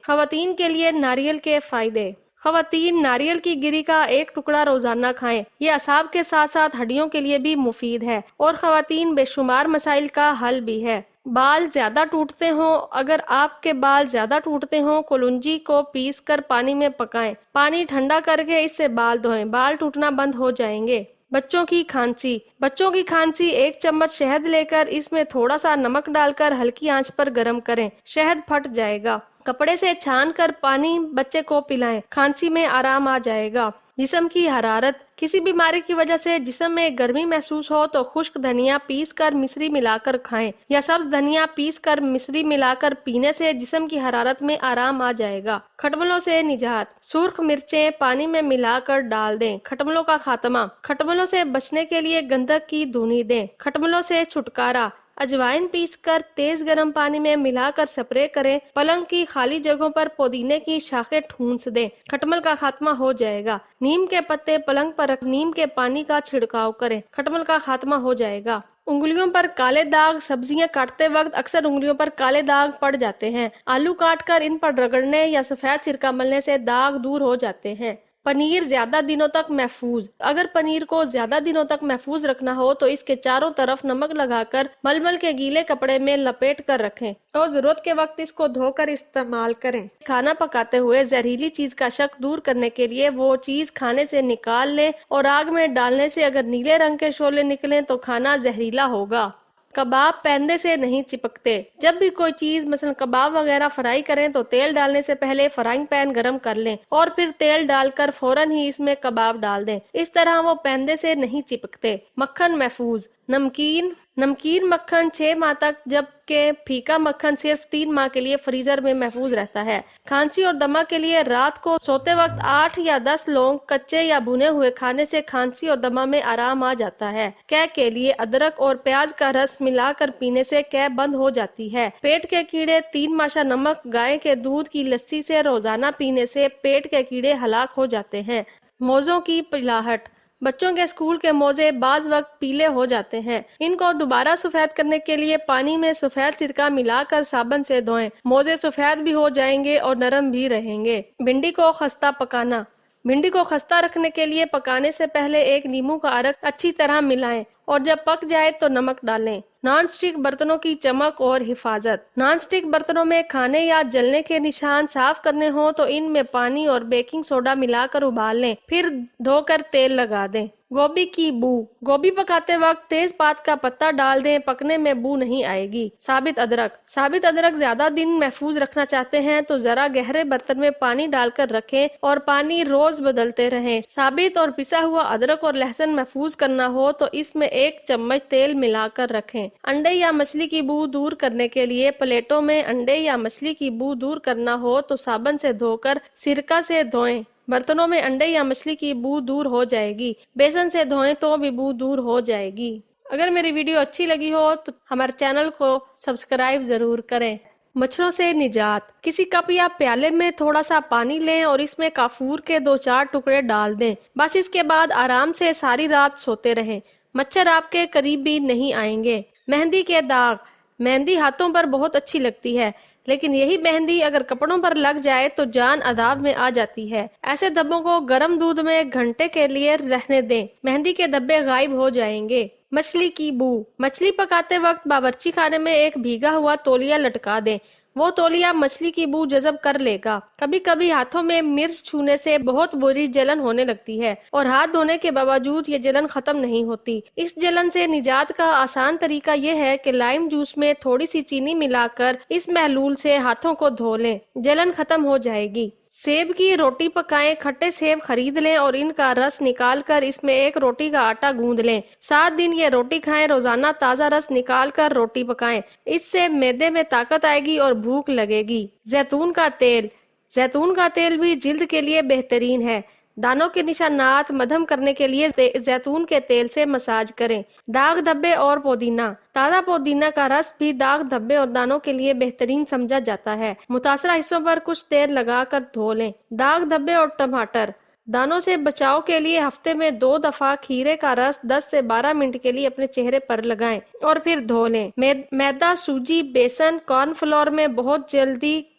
خواتین کے لیے ناریل کے فائدے۔ خواتین ناریل کی گری کا ایک ٹکڑا روزانہ کھائیں، یہ اعصاب کے ساتھ ساتھ ہڈیوں کے لیے بھی مفید ہے اور خواتین بے شمار مسائل کا حل بھی ہے۔ بال زیادہ ٹوٹتے ہوں، اگر آپ کے بال زیادہ ٹوٹتے ہوں، کلونجی کو پیس کر پانی میں پکائیں، پانی ٹھنڈا کر کے اس سے بال دھوئیں، بال ٹوٹنا بند ہو جائیں گے۔ بچوں کی کھانسی۔ بچوں کی کھانسی، 1 چمچ شہد لے کر اس میں تھوڑا سا نمک ڈال کر ہلکی آنچ پر گرم کریں، شہد پھٹ جائے گا، کپڑے سے چھان کر پانی بچے کو پلائیں، کھانسی میں آرام آ جائے گا۔ جسم کی حرارت۔ کسی بیماری کی وجہ سے جسم میں گرمی محسوس ہو تو خشک دھنیا پیس کر مصری ملا کر کھائیں یا سبز دھنیا پیس کر مصری ملا کر پینے سے جسم کی حرارت میں آرام آ جائے گا۔ کھٹملوں سے نجات۔ سرخ مرچیں پانی میں ملا کر ڈال دیں۔ کھٹملوں کا خاتمہ۔ کھٹملوں سے بچنے کے لیے گندھک کی دھونی دیں۔ کھٹملوں سے چھٹکارا۔ اجوائن پیس کر تیز گرم پانی میں ملا کر سپرے کریں، پلنگ کی خالی جگہوں پر پودینے کی شاخیں ٹھونس دیں، کھٹمل کا خاتمہ ہو جائے گا۔ نیم کے پتے پلنگ پر رکھ نیم کے پانی کا چھڑکاؤ کریں، کھٹمل کا خاتمہ ہو جائے گا۔ انگلیوں پر کالے داغ۔ سبزیاں کاٹتے وقت اکثر انگلیوں پر کالے داغ پڑ جاتے ہیں، آلو کاٹ کر ان پر رگڑنے یا سفید سرکہ ملنے سے داغ دور ہو جاتے ہیں۔ پنیر زیادہ دنوں تک محفوظ۔ اگر پنیر کو زیادہ دنوں تک محفوظ رکھنا ہو تو اس کے چاروں طرف نمک لگا کر ململ کے گیلے کپڑے میں لپیٹ کر رکھیں اور ضرورت کے وقت اس کو دھو کر استعمال کریں۔ کھانا پکاتے ہوئے زہریلی چیز کا شک دور کرنے کے لیے وہ چیز کھانے سے نکال لیں اور آگ میں ڈالنے سے اگر نیلے رنگ کے شعلے نکلیں تو کھانا زہریلا ہوگا۔ کباب پیندے سے نہیں چپکتے۔ جب بھی کوئی چیز مثلا کباب وغیرہ فرائی کریں تو تیل ڈالنے سے پہلے فرائنگ پین گرم کر لیں اور پھر تیل ڈال کر فوراً ہی اس میں کباب ڈال دیں، اس طرح وہ پیندے سے نہیں چپکتے۔ مکھن محفوظ۔ نمکین مکھن 6 ماہ تک، جبکہ پھیکا مکھن صرف 3 ماہ کے لیے فریزر میں محفوظ رہتا ہے۔ کھانسی اور دمہ کے لیے رات کو سوتے وقت 8 یا 10 لونگ کچے یا بھنے ہوئے کھانے سے کھانسی اور دمہ میں آرام آ جاتا ہے۔ قے کے لیے ادرک اور پیاز کا رس ملا کر پینے سے قے بند ہو جاتی ہے۔ پیٹ کے کیڑے 3 ماشا نمک گائے کے دودھ کی لسی سے روزانہ پینے سے پیٹ کے کیڑے ہلاک ہو جاتے ہیں۔ موزوں کی پلاہٹ۔ بچوں کے اسکول کے موزے بعض وقت پیلے ہو جاتے ہیں، ان کو دوبارہ سفید کرنے کے لیے پانی میں سفید سرکہ ملا کر صابن سے دھوئیں، موزے سفید بھی ہو جائیں گے اور نرم بھی رہیں گے۔ بھنڈی کو خستہ پکانا۔ بھنڈی کو خستہ رکھنے کے لیے پکانے سے پہلے ایک لیموں کا عرق اچھی طرح ملائیں اور جب پک جائے تو نمک ڈالیں۔ نان سٹک برتنوں کی چمک اور حفاظت۔ نان سٹک برتنوں میں کھانے یا جلنے کے نشان صاف کرنے ہوں تو ان میں پانی اور بیکنگ سوڈا ملا کر ابال لیں، پھر دھو کر تیل لگا دیں۔ گوبھی کی بو۔ گوبھی پکاتے وقت تیز پات کا پتہ ڈال دیں، پکنے میں بو نہیں آئے گی۔ ثابت ادرک۔ ثابت ادرک زیادہ دن محفوظ رکھنا چاہتے ہیں تو ذرا گہرے برتن میں پانی ڈال کر رکھیں اور پانی روز بدلتے رہیں۔ ثابت اور پسا ہوا ادرک اور لہسن محفوظ کرنا ہو تو اس میں 1 چمچ تیل ملا کر رکھیں۔ انڈے یا مچھلی کی بو دور کرنے کے لیے پلیٹوں میں انڈے یا مچھلی کی بو دور کرنا ہو تو صابن سے دھو کر سرکہ سے دھوئیں، برتنوں میں انڈے یا مچھلی کی بو دور ہو جائے گی، بیسن سے دھوئیں تو بھی بو دور ہو جائے گی۔ اگر میری ویڈیو اچھی لگی ہو تو ہمارے چینل کو سبسکرائب ضرور کریں۔ مچھروں سے نجات۔ کسی کپ یا پیالے میں تھوڑا سا پانی لیں اور اس میں کافور کے 2-4 ٹکڑے ڈال دیں، بس اس کے بعد آرام سے ساری رات سوتے رہیں، مچھر آپ کے قریب بھی نہیں آئیں گے۔ مہندی کے داغ۔ مہندی ہاتھوں پر بہت اچھی لگتی ہے، لیکن یہی مہندی اگر کپڑوں پر لگ جائے تو جان عذاب میں آ جاتی ہے۔ ایسے دھبوں کو گرم دودھ میں 1 گھنٹے کے لیے رہنے دیں، مہندی کے دھبے غائب ہو جائیں گے۔ مچھلی کی بو۔ مچھلی پکاتے وقت باورچی خانے میں ایک بھیگا ہوا تولیہ لٹکا دیں، وہ تولیہ مچھلی کی بو جذب کر لے گا۔ کبھی کبھی ہاتھوں میں مرچ چھونے سے بہت بری جلن ہونے لگتی ہے اور ہاتھ دھونے کے باوجود یہ جلن ختم نہیں ہوتی۔ اس جلن سے نجات کا آسان طریقہ یہ ہے کہ لائم جوس میں تھوڑی سی چینی ملا کر اس محلول سے ہاتھوں کو دھو لیں، جلن ختم ہو جائے گی۔ سیب کی روٹی پکائیں۔ کھٹے سیب خرید لیں اور ان کا رس نکال کر اس میں 1 روٹی کا آٹا گوندھ لیں، 7 دن یہ روٹی کھائیں، روزانہ تازہ رس نکال کر روٹی پکائیں، اس سے معدے میں طاقت آئے گی اور بھوک لگے گی۔ زیتون کا تیل۔ زیتون کا تیل بھی جلد کے لیے بہترین ہے۔ دانوں کے نشانات مدھم کرنے کے لیے زیتون کے تیل سے مساج کریں۔ داغ دھبے اور پودینہ۔ تازہ پودینہ کا رس بھی داغ دھبے اور دانوں کے لیے بہترین سمجھا جاتا ہے، متاثرہ حصوں پر کچھ تیل لگا کر دھو لیں۔ داغ دھبے اور ٹماٹر۔ دانوں سے بچاؤ کے لیے ہفتے میں 2 دفعہ کھیرے کا رس 10 سے 12 منٹ کے لیے اپنے چہرے پر لگائیں اور پھر دھو لیں۔ میدا، سوجی، بیسن، کارن فلور میں بہت جلدی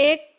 1